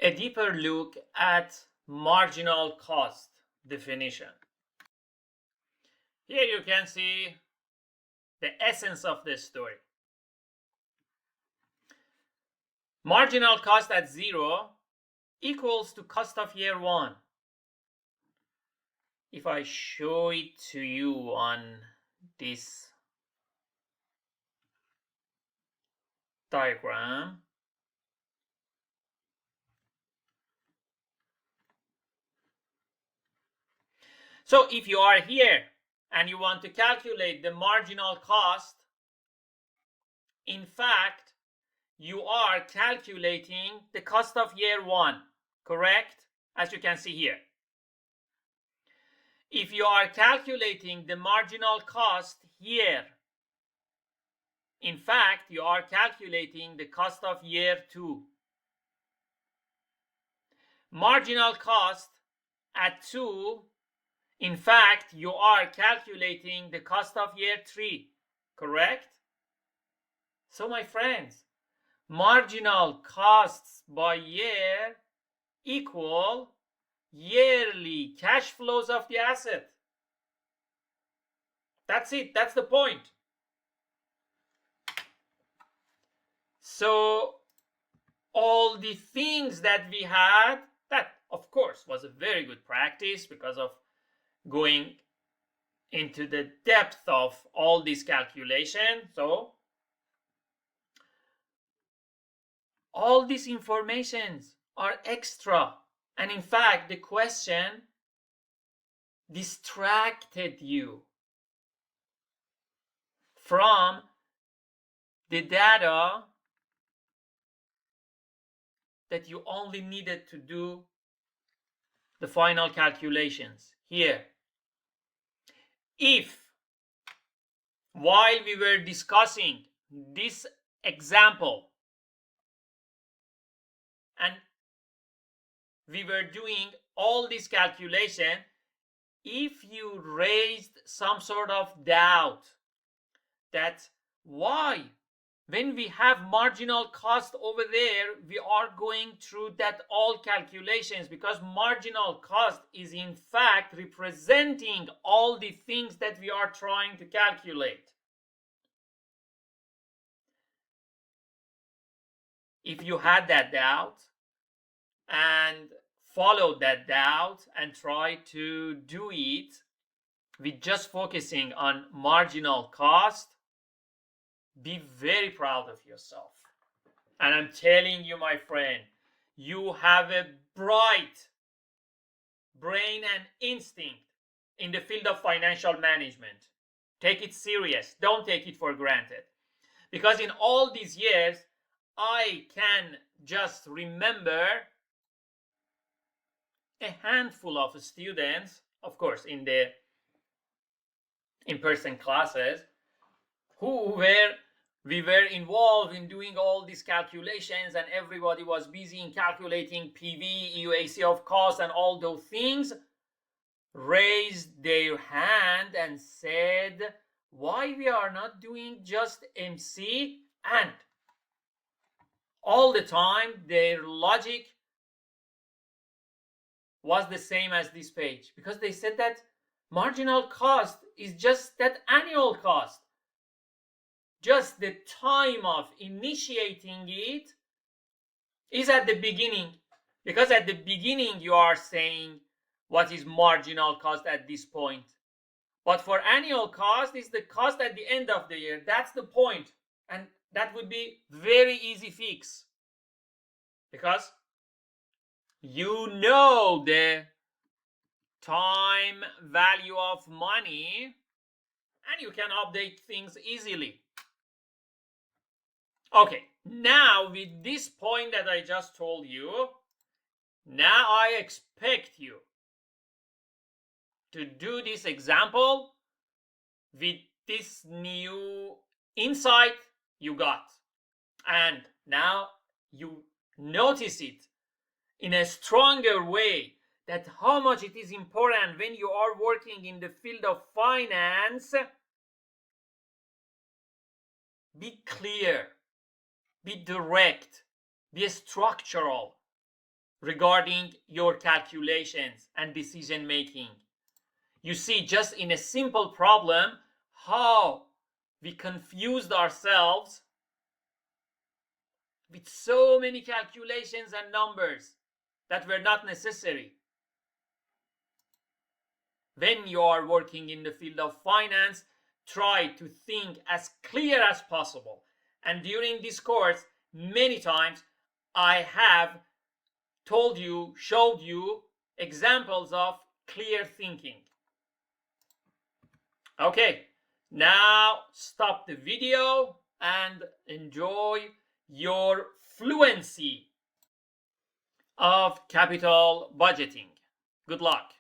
a deeper look at marginal cost definition. Here you can see the essence of the story. Marginal cost at 0 equals to cost of year 1. If I show it to you on this diagram, so if you are here and you want to calculate the marginal cost, in fact, you are calculating the cost of year 1, correct? As you can see here. If you are calculating the marginal cost here, in fact, you are calculating the cost of year 2. Marginal cost at 2, in fact, you are calculating the cost of year 3, correct? So my friends, marginal costs by year equal yearly cash flows of the asset. That's it. That's the point. So all the things that we had, that of course was a very good practice because of going into the depth of all this calculation. So all these informations are extra. And in fact, the question distracted you from the data that you only needed to do the final calculations here. If while we were discussing this example and we were doing all this calculation, if you raised some sort of doubt that why, when we have marginal cost over there, we are going through that all calculations, because marginal cost is in fact representing all the things that we are trying to calculate. If you had that doubt and followed that doubt and tried to do it with just focusing on marginal cost, be very proud of yourself. And I'm telling you, my friend, you have a bright brain and instinct in the field of financial management. Take it serious. Don't take it for granted. Because in all these years, I can just remember a handful of students, of course, in the in-person classes, we were involved in doing all these calculations, and everybody was busy in calculating PV, EUAC of cost, and all those things, raised their hand and said, why we are not doing just MC? And all the time their logic was the same as this page, because they said that marginal cost is just that annual cost. Just the time of initiating it is at the beginning, because at the beginning you are saying what is marginal cost at this point. But for annual cost is the cost at the end of the year. That's the point. And that would be very easy fix, because you know the time value of money and you can update things easily. Okay, now with this point that I just told you, now I expect you to do this example with this new insight you got. And now you notice it in a stronger way, that how much it is important when you are working in the field of finance. Be clear, be direct, be structural. regarding your calculations and decision making. You see, just in a simple problem, how we confused ourselves with so many calculations and numbers that were not necessary. When you are working in the field of finance, try to think as clear as possible. And during this course, many times I have told you, showed you examples of clear thinking. Okay, now stop the video and enjoy your fluency of capital budgeting. Good luck.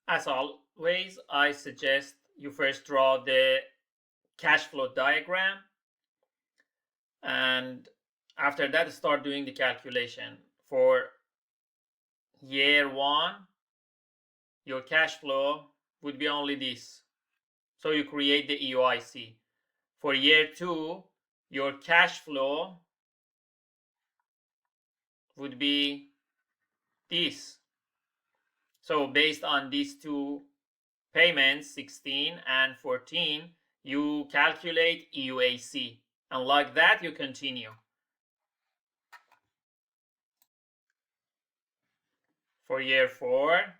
As always, I suggest you first draw the cash flow diagram, and after that start doing the calculation. For year 1, your cash flow would be only this, so you create the EUIC. For year 2, your cash flow would be this. So based on these two payments, 16 and 14, you calculate EUAC, and like that you continue. For year 4,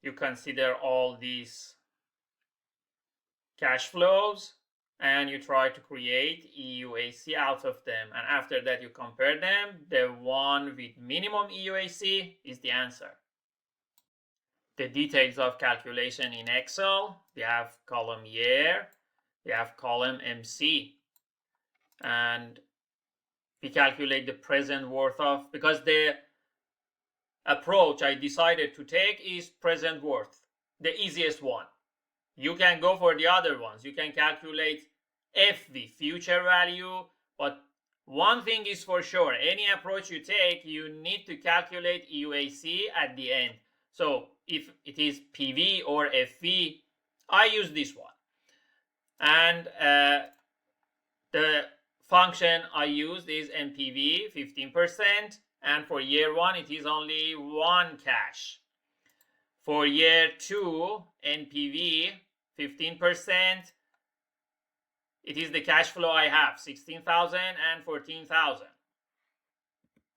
you consider all these cash flows and you try to create EUAC out of them, and after that you compare them. The one with minimum EUAC is the answer. The details of calculation in Excel, we have column year, we have column MC, and we calculate the present worth of, because the approach I decided to take is present worth, the easiest one. You can go for the other ones. You can calculate FV, future value, but one thing is for sure, any approach you take, you need to calculate EUAC at the end. So if it is PV or FV, I use this one. And the function I used is NPV, 15%. And for year 1, it is only 1 cash. For year 2, NPV, 15%. It is the cash flow I have, 16,000 and 14,000.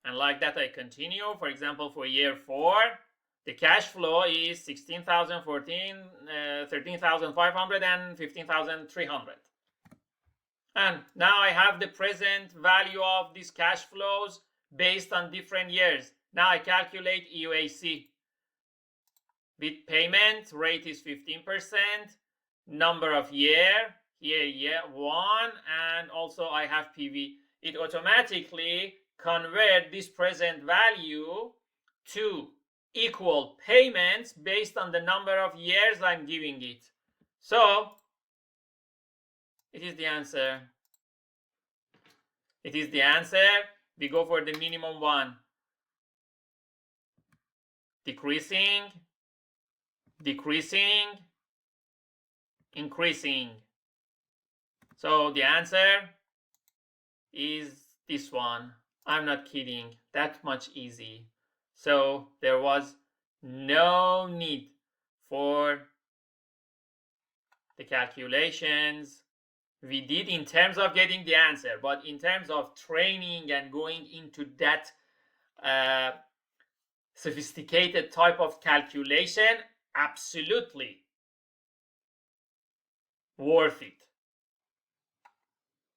And like that I continue. For example, for year 4, the cash flow is 16,000, 13,500 and 15,300. And now I have the present value of these cash flows based on different years. Now I calculate EUAC. With payment, rate is 15%. Number of year, here year 1, and also I have PV. It automatically converts this present value to equal payments based on the number of years I'm giving it. So it is the answer. It is the answer. We go for the minimum one. Decreasing, decreasing, increasing. So the answer is this one. I'm not kidding. That much easy. So there was no need for the calculations we did in terms of getting the answer, but in terms of training and going into that sophisticated type of calculation, absolutely worth it.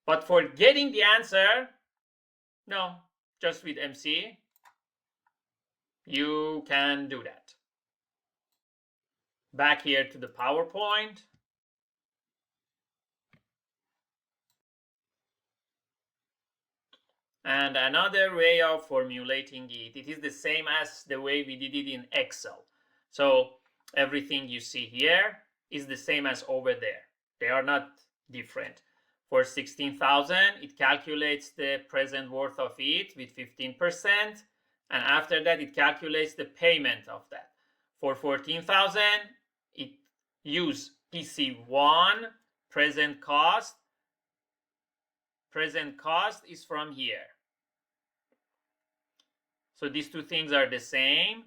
But for getting the answer, no, just with MC, you can do that. Back here to the PowerPoint. And another way of formulating it, it is the same as the way we did it in Excel. So everything you see here is the same as over there. They are not different. For 16,000, it calculates the present worth of it with 15%. And after that, it calculates the payment of that. For 14,000, it uses PC1, present cost, present cost is from here. So these two things are the same,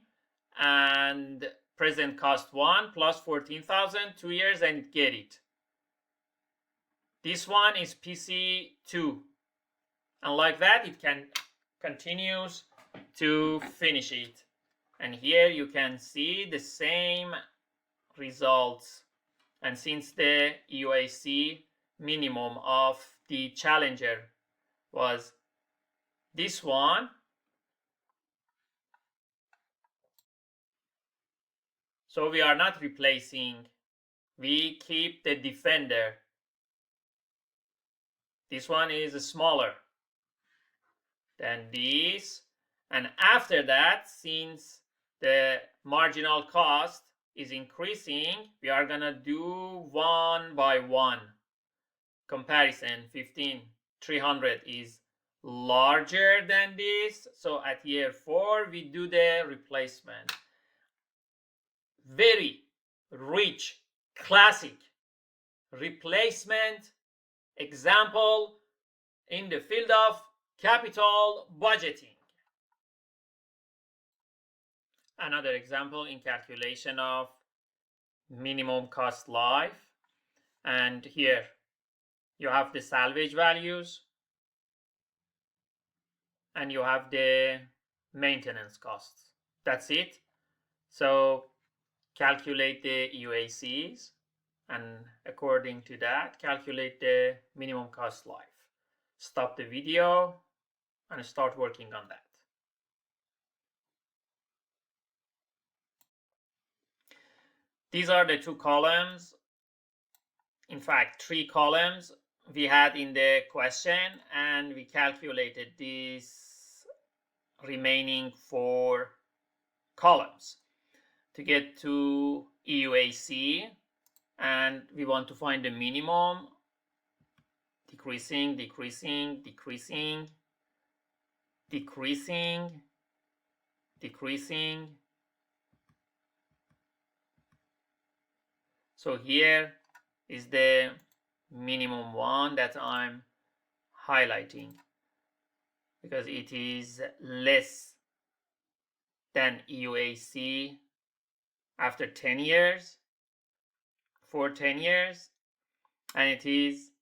and present cost 1 plus 14,000, 2 years, and get it. This one is PC2, and like that it can continues to finish it. And here you can see the same results. And since the EUAC minimum of the challenger was this one, so we are not replacing, we keep the defender. This one is smaller than this, and after that, since the marginal cost is increasing, we are gonna do 1 by 1 comparison. 15,300 is larger than this, so at year 4 we do the replacement. Very rich, classic replacement example in the field of capital budgeting. Another example in calculation of minimum cost life, and here you have the salvage values and you have the maintenance costs. That's it. So calculate the EUACs, and according to that, calculate the minimum cost life. Stop the video and start working on that. These are the 2 columns, in fact 3 columns we had in the question, and we calculated these remaining 4 columns to get to EUAC, and we want to find the minimum, decreasing, decreasing, decreasing, decreasing, decreasing. So here is the minimum one that I'm highlighting because it is less than EUAC after 10 years, for 10 years, and it is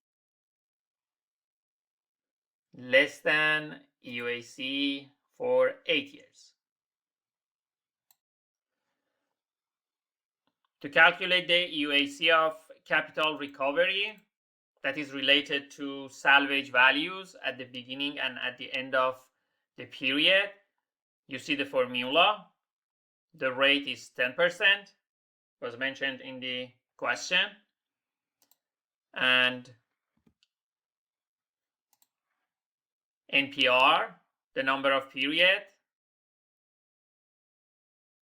less than EUAC for 8 years. To calculate the EUAC of capital recovery that is related to salvage values at the beginning and at the end of the period, you see the formula. The rate is 10%, was mentioned in the question, and NPR, the number of period,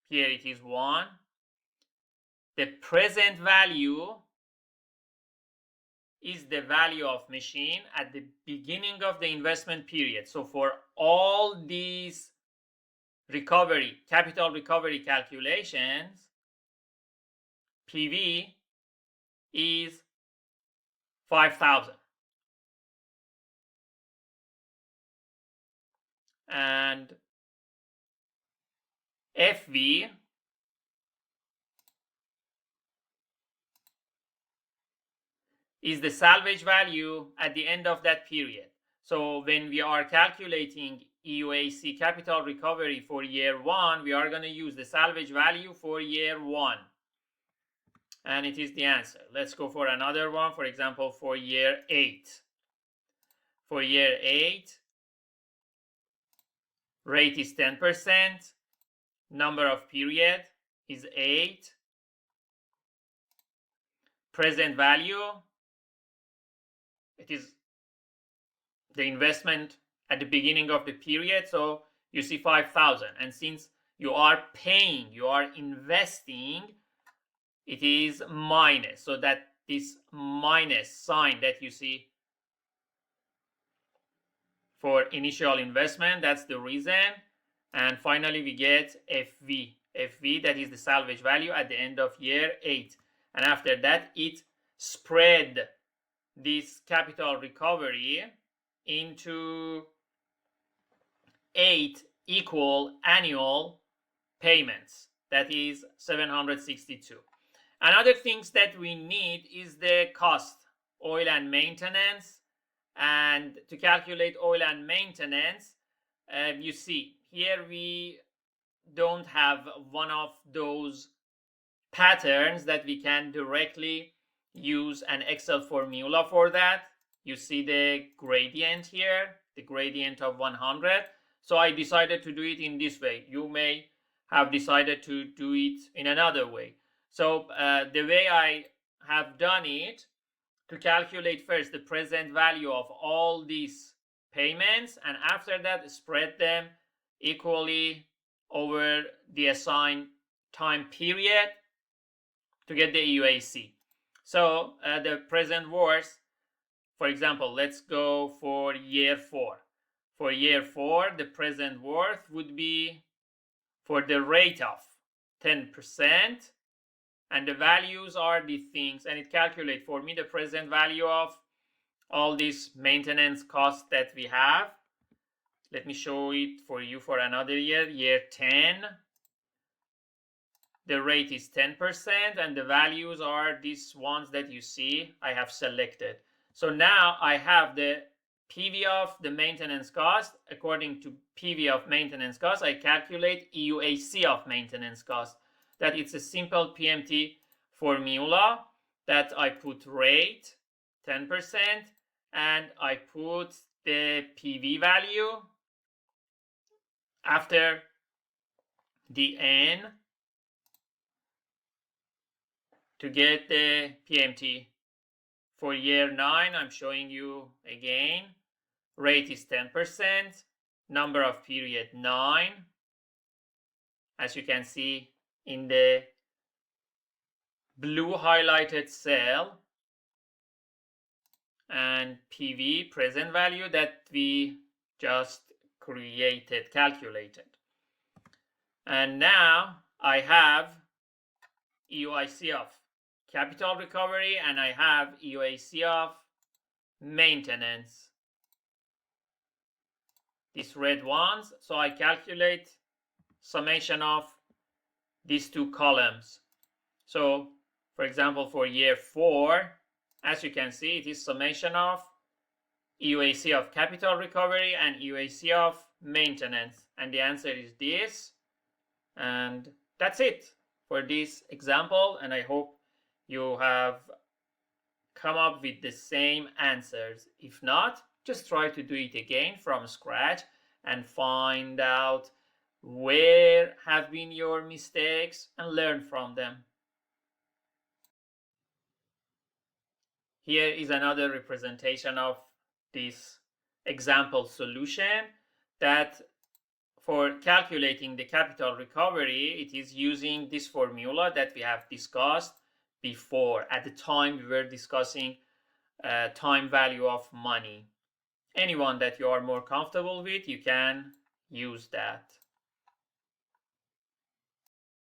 here it is 1. The present value is the value of machine at the beginning of the investment period. So for all these capital recovery calculations, PV is 5,000. And FV is the salvage value at the end of that period. So when we are calculating EUAC capital recovery for year 1, we are going to use the salvage value for year 1. And it is the answer. Let's go for another one, for example, for year 8. For year 8, rate is 10%, number of period is 8, present value, it is the investment at the beginning of the period, so you see 5,000, and since you are paying, you are investing, it is minus, so that this minus sign that you see for initial investment, that's the reason. And finally we get FV, that is the salvage value at the end of year 8, and after that it spread this capital recovery into 8 equal annual payments. That is 762. Another things that we need is the cost, oil and maintenance. And to calculate oil and maintenance, you see here we don't have one of those patterns that we can directly use an Excel formula for that. You see the gradient here, the gradient of 100. So I decided to do it in this way. You may have decided to do it in another way. So the way I have done it, to calculate first the present value of all these payments, and after that spread them equally over the assigned time period to get the EUAC. So the present worth, for example, let's go for year 4. For year 4, the present worth would be for the rate of 10%, and the values are the things, and it calculates for me the present value of all these maintenance costs that we have. Let me show it for you for another year, year 10. The rate is 10%, and the values are these ones that you see I have selected. So now I have the PV of the maintenance cost. According to PV of maintenance cost, I calculate EUAC of maintenance cost. That it's a simple PMT formula that I put rate 10% and I put the PV value after the N to get the PMT. For year 9, I'm showing you again. Rate is 10%, number of period 9. As you can see in the blue highlighted cell, and PV, present value, that we just calculated. And now I have EUAC of capital recovery and I have EUAC of maintenance. These red ones, so I calculate summation of these two columns. So for example, for year 4, as you can see, it is summation of EUAC of capital recovery and EUAC of maintenance, and the answer is this. And that's it for this example, and I hope you have come up with the same answers. If not, just try to do it again from scratch and find out where have been your mistakes and learn from them. Here is another representation of this example solution, that for calculating the capital recovery, it is using this formula that we have discussed before at the time we were discussing time value of money. Anyone that you are more comfortable with, you can use that.